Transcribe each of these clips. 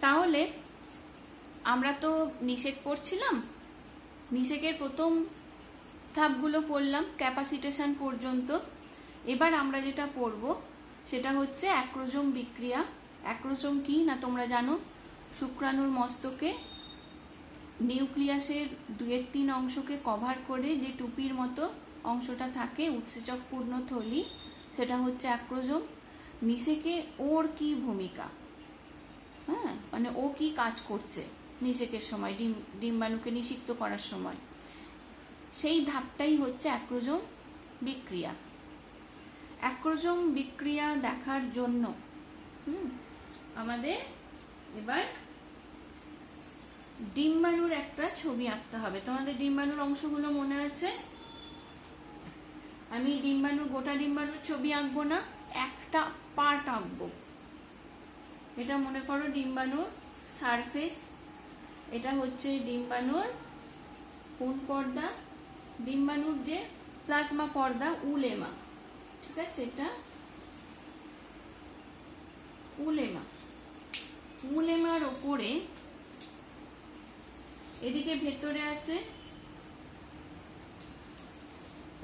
তাহলে আমরা তো নিষেক পড়ছিলাম, নিষেকের প্রথম ধাপগুলো পড়লাম ক্যাপাসিটেশন পর্যন্ত। এবার আমরা যেটা পড়ব সেটা হচ্ছে অ্যাক্রোজোম বিক্রিয়া। অ্যাক্রোজোম কি না তোমরা জানো, শুক্রাণুর মস্তকে নিউক্লিয়াসের 2-3 অংশকে কভার করে যে টুপির মতো অংশটা থাকে, উৎসেচকপূর্ণ থলি, সেটা হচ্ছে অ্যাক্রোজোম। নিষেকে ওর কি ভূমিকা, হ্যাঁ মানে ও কি কাজ করছে নিষেকের সময়, ডিম্বাণুকে নিষিক্ত করার সময়, সেই ধাপটাই হচ্ছে অ্যাক্রোজোম বিক্রিয়া। অ্যাক্রোজোম বিক্রিয়া দেখার জন্য আমাদের এবার ডিম্বাণুর একটা ছবি আঁকতে হবে। তোমাদের ডিম্বাণুর অংশগুলো মনে আছে? আমি ডিম্বাণুর গোটা ডিম্বাণুর ছবি আঁকবো না, একটা পার্ট আঁকবো। এটা মনে করো ডিম্বাণুর সারফেস, এটা হচ্ছে ডিম্বাণুর কোন পর্দা, ডিম্বাণুর যে প্লাজমা পর্দা, উলেমা, ঠিক আছে, এটা উলেমা। উলেমার ওপরে এদিকে ভেতরে আছে,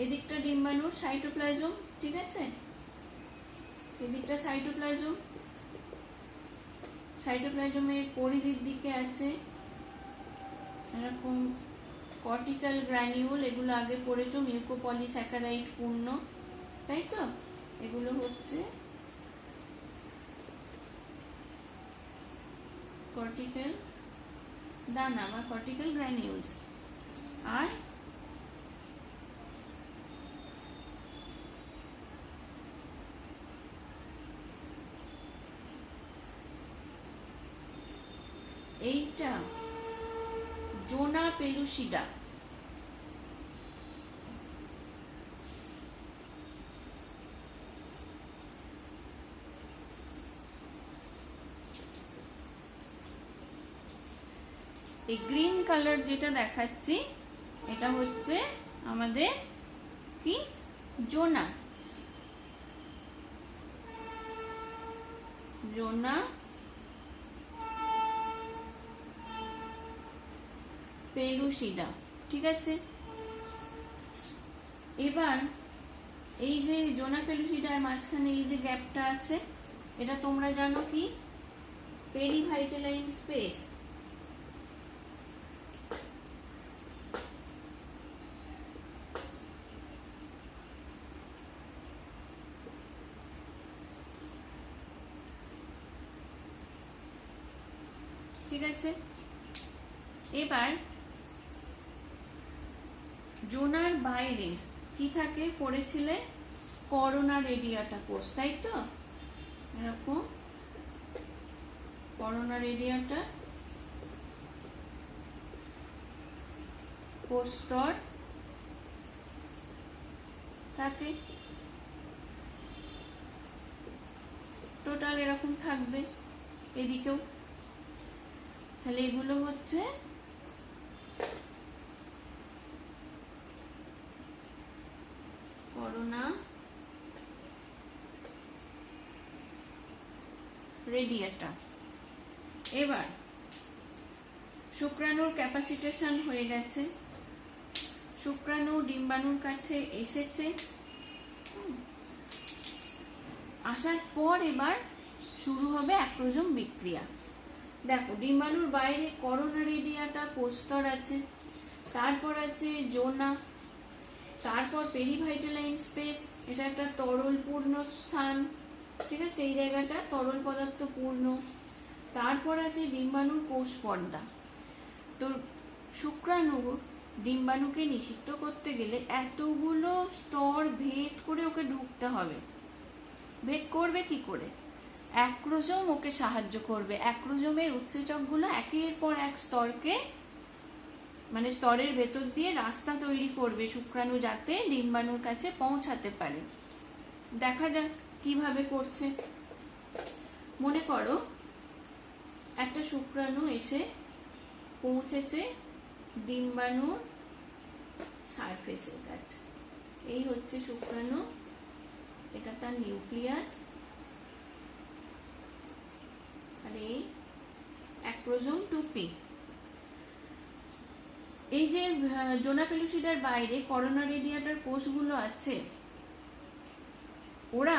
এদিকটা ডিম্বাণুর সাইটোপ্লাজম, ঠিক আছে, এদিকটা সাইটোপ্লাজম। সাইটোপ্লাজমের পরিধির দিকে আছে এরকম কর্টিক্যাল গ্র্যানিউল, এগুলো আগে পড়েছো, মিউকোপলিস্যাকারাইড পূর্ণ, তাই তো? এগুলো হচ্ছে কর্টিক্যাল দানা বা কর্টিক্যাল গ্র্যানিউলস। আর এইটা জোনা পেলুসিডা। এই গ্রিন কালার যেটা দেখাচ্ছি এটা হচ্ছে আমাদের কি, জোনা, জোনা পেলুসিডা, ঠিক আছে। এবার এই যে জোনা পেলুসিডার মাঝখানে এই যে গ্যাপটা আছে, এটা তোমরা জানো কি, পেরিভাইটালাইন স্পেস। ঠিক আছে, এবার জোনার বাইরে কি থাকে পড়েছিলে, করোনা রেডিয়াটা কোষ, তাই তো? এরকম করোনা রেডিয়াটা কোষ স্তর থাকে, টোটাল এরকম থাকবে এদিকেও। তাহলে এগুলো হচ্ছে করোনা রেডিয়াটা। এবার শুক্রাণুর ক্যাপাসিটেশন হয়ে গেছে, শুক্রাণু ডিম্বাণুর কাছে এসেছে, আসার পর এবার শুরু হবে অ্যাক্রোজোম বিক্রিয়া। দেখো ডিম্বাণুর বাইরে করোনা রেডিয়াটা কোষস্তর আছে, তারপর আছে জোনা, তারপর পেরিভাইটালাইন স্পেস, এটা একটা তরল পূর্ণ স্থান, ঠিক আছে, এই জায়গাটা তরল পদার্থ পূর্ণ। তারপর আছে ডিম্বাণুর কোষ পর্দা। তো শুক্রাণুর ডিম্বাণুকে নিষিক্ত করতে গেলে এতগুলো স্তর ভেদ করে ওকে ঢুকতে হবে। ভেদ করবে কি করে? অ্যাক্রোজোম ওকে সাহায্য করবে। অ্যাক্রোজোমের উৎসেচকগুলো একের পর এক স্তরকে, মানে স্তরের ভেতর দিয়ে রাস্তা তৈরি করবে শুক্রাণু যাতে ডিম্বাণুর কাছে পৌঁছাতে পারে। দেখা যাক কিভাবে করছে। মনে করো একটা শুক্রাণু এসে পৌঁছেছে ডিম্বাণুর সারফেসের কাছে, এই হচ্ছে শুক্রাণু, এটা তার নিউক্লিয়াস, আর এই অ্যাক্রোজোম 2p। এই যে জোনা পেলুসিডার বাইরে করোনা রেডিয়াটার কোষগুলো আছে, ওরা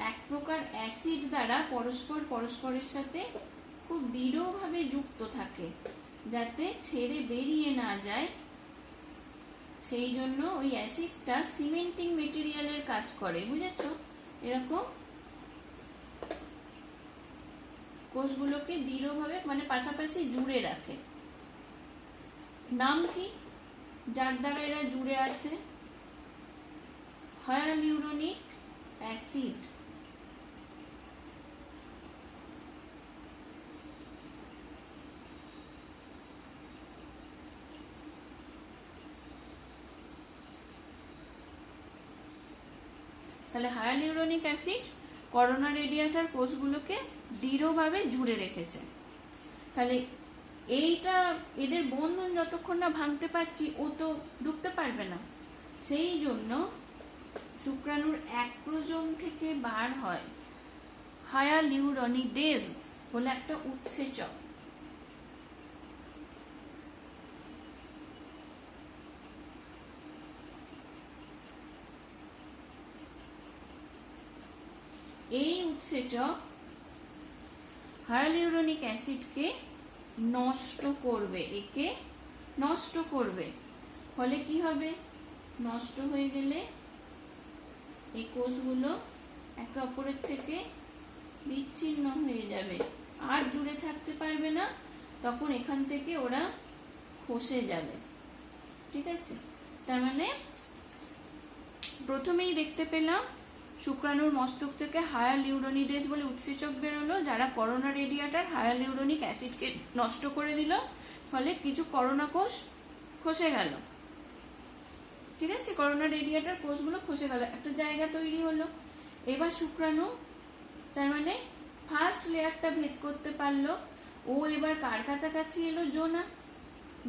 এক প্রকার অ্যাসিড দ্বারা পরস্পরের সাথে খুব দৃঢ়ভাবে যুক্ত থাকে, যাতে ছেড়ে বেরিয়ে না যায়। সেই জন্য ওই অ্যাসিডটা সিমেন্টিং মেটেরিয়ালের কাজ করে, বুঝেছো? এরকম কোষগুলোকে দৃঢ়ভাবে মানে পাশাপাশি জুড়ে রাখে। নাম কি যার দ্বারা এরা জুড়ে আছে? Hyaluronic acid. তাহলে হায়ালুরোনিক অ্যাসিড করোনা রেডিয়াটার কোষগুলোকে দৃঢ়ভাবে জুড়ে রেখেছে। তাহলে এইটা এদের বন্ধন যতক্ষণ না ভাঙতে পারছি, ও তো ঢুকতে পারবে না। সেই জন্য শুক্রাণুর অ্যাক্রোজোম থেকে বার হয় হায়ালুরোনিডেজ হলো একটা উৎসেচক। এই উৎসেচক হায়ালুরোনিক অ্যাসিডকে নষ্ট করবে, একে নষ্ট করবে। ফলে কি হবে? নষ্ট হয়ে গেলে এই কোষগুলো একে অপরের থেকে বিচ্ছিন্ন হয়ে যাবে, আর জুড়ে থাকতে পারবে না। তখন এখান থেকে ওরা খসে যাবে। ঠিক আছে? তার মানে প্রথমেই দেখতে পেলাম শুক্রাণুর মস্তক থেকে হায়ালুরোনিডেজ বলে উৎসেচক বেরোলো, যারা করোনা রেডিয়াটার হায়ালুরোনিক অ্যাসিডকে নষ্ট করে দিল। ফলে কিছু করোনা কোষ খসে গেল। ঠিক আছে? করোনা রেডিয়াটার কোষগুলো খসে গেল, একটা জায়গা তৈরি হলো। এবার শুক্রাণু তার মানে ফার্স্ট লেয়ারটা ভেদ করতে পারলো। ও এবার কার কাছাকাছি এলো?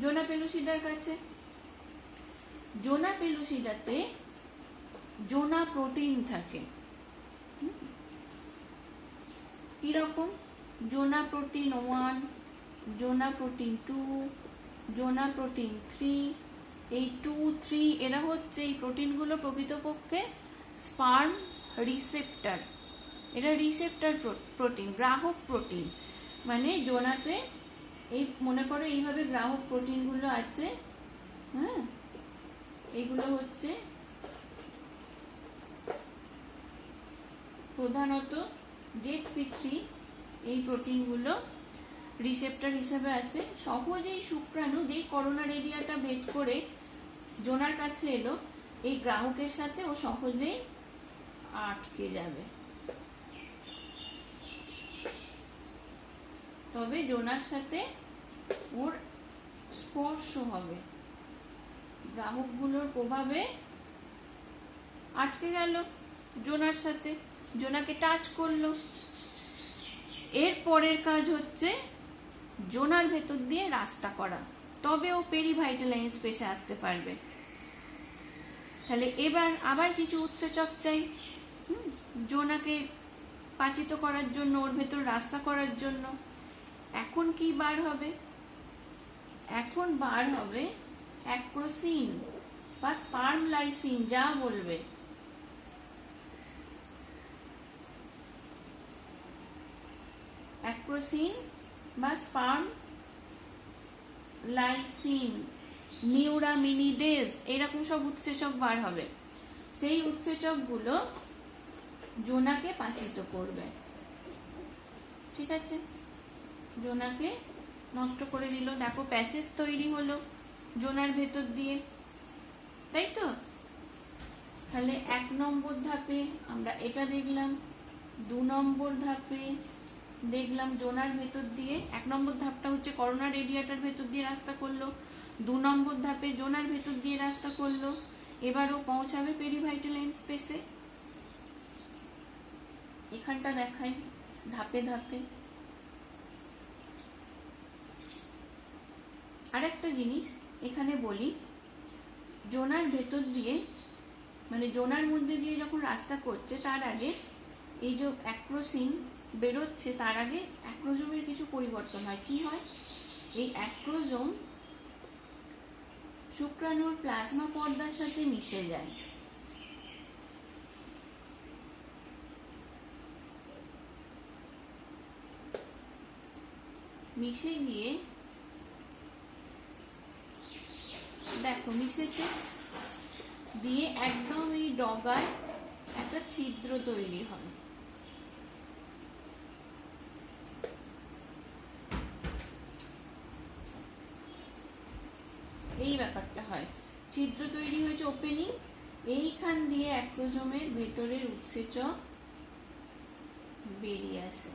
জোনা পেলুসিডার কাছে। জোনা পেলুসিডাতে জোনা প্রোটিন থাকে। কিরকম? জোনা প্রোটিন 1, জোনা প্রোটিন 2, জোনা প্রোটিন 3। এই 2, 3 এরা হচ্ছে, এই প্রোটিনগুলো প্রকৃতপক্ষে স্পার্ম রিসেপ্টর। এটা রিসেপ্টর প্রোটিন, গ্রাহক প্রোটিন। মানে জোনাতে এই মনে করো এইভাবে গ্রাহক প্রোটিনগুলো আছে। হ্যাঁ, এইগুলো হচ্ছে প্রধানত ZP3। এই প্রোটিনগুলো রিসেপ্টর হিসেবে আছে। সহজেই শুক্রাণু যেই করোনা রেডিয়াটা ভেদ করে জোনার কাছে এলো, এই গ্রাহকের সাথে ও সহজেই আটকে যাবে। তবে জোনার সাথে ওর স্পর্শ হবে, গ্রাহকগুলোর প্রভাবে আটকে গেল জোনার সাথে, জোনাকে টাচ করলো। এর পরের কাজ হচ্ছে জোনার ভেতর দিয়ে রাস্তা করা, তবে ও পেরিভাইটালাইন স্পেসে আসতে পারবে। তাহলে এবার আবার কিছু উৎসেচক চাই জোনাকে পাচিত করার জন্য, ওর ভেতর রাস্তা করার জন্য। এখন কি বার হবে? এখন বার হবে অ্যাক্রোসিন বা স্পার্ম লাইসিন, যা বলবে। অ্যাক্রোসিন বা স্পার্ম লাইসিন, নিউরামিনিডেজ, এরকম সব উৎসেচক বার হবে। সেই উৎসেচকগুলো জোনাকে পাচিত করবে। ঠিক আছে? জোনাকে নষ্ট করে দিল। দেখো প্যাসেজ তৈরি হলো জোনার ভেতর দিয়ে, তাই তো? তাহলে 1 নম্বর ধাপে আমরা এটা দেখলাম। 2 নম্বর ধাপে দেখলাম জোনার ভেতর দিয়ে, 1 নম্বর ধাপটা হচ্ছে করোনা রেডিয়াটার ভেতর দিয়ে রাস্তা করলো। 2 নম্বর ধাপে জোনার ভেতর দিয়ে রাস্তা করলো। এবারও পৌঁছাবে পেরিভাইটালাইন স্পেসে। এখানটা দেখাই ধাপে ধাপে। আরেকটা জিনিস এখানে বলি, জোনার ভেতর দিয়ে মানে জোনার মধ্যে দিয়ে যখন রাস্তা করছে, তার আগে এই যে অ্যাক্রোসিন বেরোচ্ছে তার আগে অ্যাক্রোজোমের কিছু পরিবর্তন হয়। কি হয়? এই অ্যাক্রোজোম শুক্রাণুর প্লাজমা পর্দার সাথে মিশে যায়। মিশে গিয়ে দেখো মিশেছে, দিয়ে একদম এই ডগায় একটা ছিদ্র তৈরি হয়। এই ব্যাপারটা হয়, ছিদ্র তৈরি হয়েছে, ওপেনিং। এইখান দিয়ে অ্যাক্রোজোমের ভেতরের উৎসেচক বেরিয়ে আসে।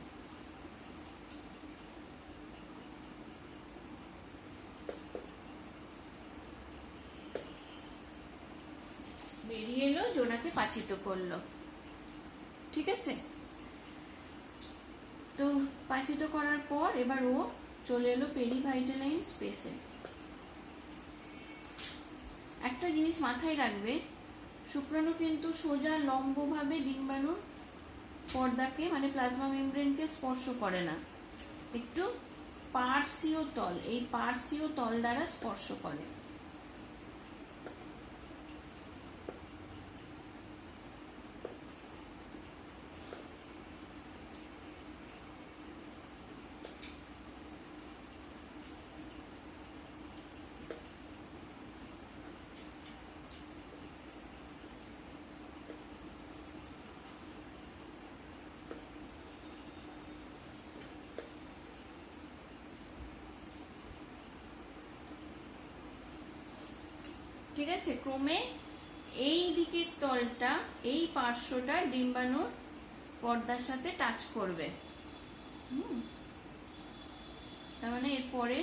বেরিয়ে এলো, জোনাকে পাচিত করলো। ঠিক আছে, তো পাচিত করার পর এবার ও চলে এলো পেরিভাইটালাইন স্পেসে। একটা জিনিস মাথায় রাখবে, শুক্রাণু কিন্তু সোজা লম্বভাবে ডিম্বাণুর পর্দাকে মানে প্লাজমা মেমব্রেনকে স্পর্শ করে না, একটু পার্শ্বীয় তল, এই পার্শ্বীয় তল দ্বারা স্পর্শ করে। ঠিক আছে, ক্রমে এই দিকের তলটা, এই পার্শ্বটা ডিম্বাণুর পর্দার সাথে টাচ করবে। তার মানে এরপরে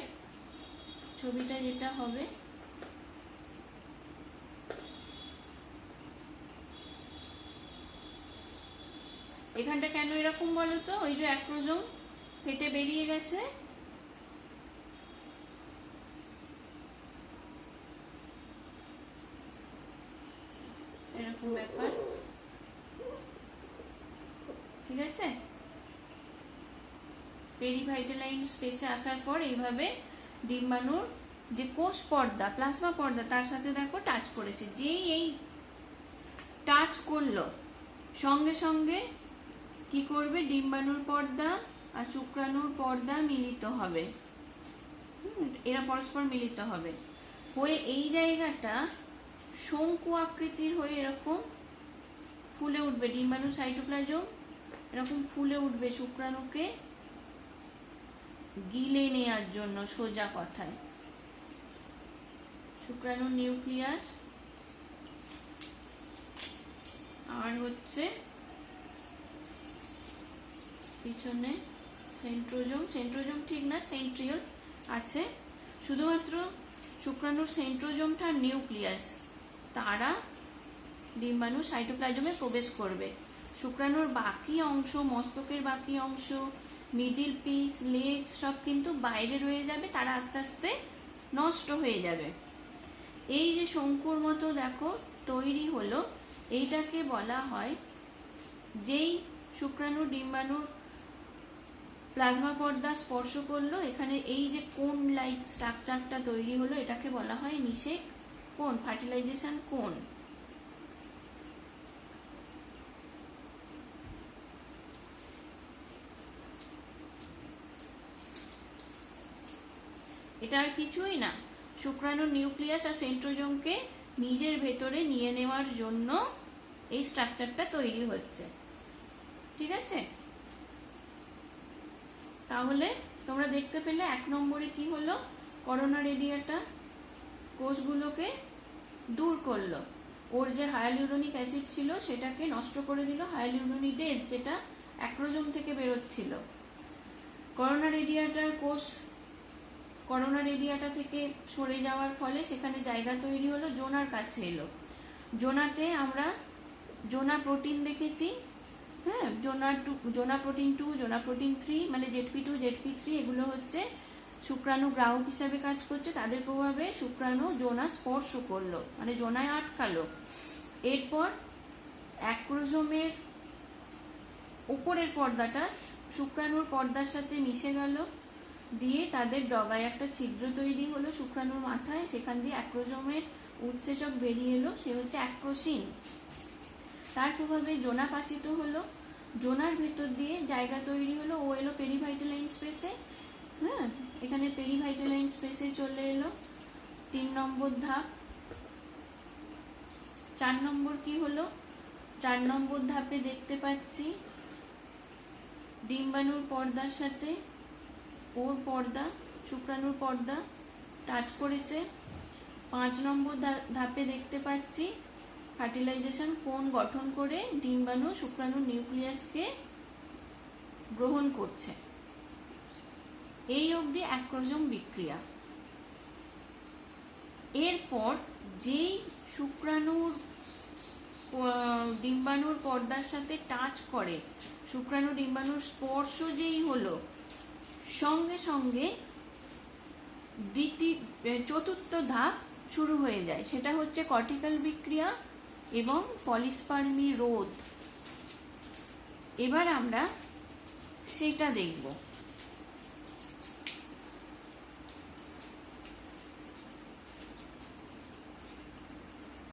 ছবিটা যেটা হবে, এখানটা কেন এরকম বলো তো? ওই যে অ্যাক্রোজোম ফেটে বেরিয়ে গেছে, এরকম ব্যাপার। ঠিক আছে, পেরিভাইটালাইন স্পেসে আসার পর এইভাবে ডিম্বাণুর যে কোষ পর্দা, প্লাজমা পর্দা, তার সাথে দেখো টাচ করেছে। যেই এই টাচ করলো, সঙ্গে সঙ্গে কি করবে? ডিম্বাণুর পর্দা আর শুক্রাণুর পর্দা মিলিত হবে, এরা পরস্পর মিলিত হবে, হয়ে এই জায়গাটা শঙ্কু আকৃতির হয়ে এরকম ফুলে উঠবে। ডিম্বাণু সাইটোপ্লাজম এরকম ফুলে উঠবে শুক্রাণুকে গিলে নেয়ার জন্য। সোজা কথায় শুক্রাণুর নিউক্লিয়াস আর হচ্ছে পিছনে সেন্ট্রোজোম, সেন্ট্রোজোম ঠিক না, সেন্ট্রিওল আছে। শুধুমাত্র শুক্রাণুর সেন্ট্রোজোমটা নিউক্লিয়াস, তারা ডিম্বাণু সাইটোপ্লাজমে প্রবেশ করবে। শুক্রাণুর বাকি অংশ, মস্তকের বাকি অংশ, মিডিল পিস, লেগ সব কিন্তু বাইরে রয়ে যাবে, তারা আস্তে আস্তে নষ্ট হয়ে যাবে। এই যে শঙ্কুর মতো দেখো তৈরি হলো, এইটাকে বলা হয়, যেই শুক্রাণু ডিম্বাণুর প্লাজমা পর্দা স্পর্শ করলো, এখানে এই যে কোন লাইক স্ট্রাকচারটা তৈরি হলো, এটাকে বলা হয় নিষেক কোণ, ফার্টিলাইজেশন কোণ। এটা আর কিছুই না, শুক্রাণুর নিউক্লিয়াস আর সেন্ট্রোজোমকে নিজের ভেতরে নিয়ে নেওয়ার জন্য এই স্ট্রাকচারটা তৈরি হচ্ছে। ঠিক আছে, তাহলে তোমরা দেখতে পেলে 1 নম্বরে কি হলো? করোনা রেডিয়াটা কোষগুলোকে দূর করলো, ওর যে হায়ালুরোনিক অ্যাসিড ছিল সেটাকে নষ্ট করে দিল, হায়ালুরোনিডেজ যেটা অ্যাক্রোজোম থেকে বেরোচ্ছিল। করোনা রেডিয়াটা থেকে সরে যাওয়ার ফলে সেখানে জায়গা তৈরি হলো, জোনার কাছে এলো। জোনাতে আমরা জোনা প্রোটিন দেখেছি, হ্যাঁ, জোনা প্রোটিন 2, জোনা প্রোটিন 3, মানে ZP2 ZP3, এগুলো হচ্ছে শুক্রাণু গ্রাহক হিসাবে কাজ করছে। তাদের প্রভাবে শুক্রাণু জোনা স্পর্শ করলো, মানে জোনায় আটকালো। এরপর অ্যাক্রোজোমের উপরের পর্দাটা শুক্রাণুর পর্দার সাথে মিশে গেল, দিয়ে তাদের ডগায় একটা ছিদ্র তৈরি হলো শুক্রাণুর মাথায়, সেখান দিয়ে অ্যাক্রোজোমের উৎসেচক বেরিয়ে এলো, সে হচ্ছে অ্যাক্রোসিন। তার প্রভাবে জোনা পাচিত হলো, জোনার ভেতর দিয়ে জায়গা তৈরি হলো, ও এলো পেরিভাইটালাইন স্পেসে। হ্যাঁ, এখানে পেরিভাইটালাইন স্পেসে চলে এলো 3 নম্বর ধাপ। 4 নম্বর কি হলো? 4 নম্বর ধাপে দেখতে পাচ্ছি ডিম্বাণুর পর্দার সাথে ওর পর্দা, শুক্রাণুর পর্দা টাচ করেছে। 5 নম্বর ধাপে দেখতে পাচ্ছি ফার্টিলাইজেশন কোণ গঠন করে ডিম্বাণু শুক্রাণুর নিউক্লিয়াসকে গ্রহণ করছে। এই অবধি অ্যাক্রোজোম বিক্রিয়া। এরপর যেই শুক্রাণুর ডিম্বাণুর পর্দার সাথে টাচ করে, শুক্রাণু ডিম্বাণুর স্পর্শ যেই হলো, সঙ্গে সঙ্গে চতুর্থ ধাপ শুরু হয়ে যায়, সেটা হচ্ছে কর্টিক্যাল বিক্রিয়া এবং পলিস্পার্মি রোধ। এবার আমরা সেটা দেখব।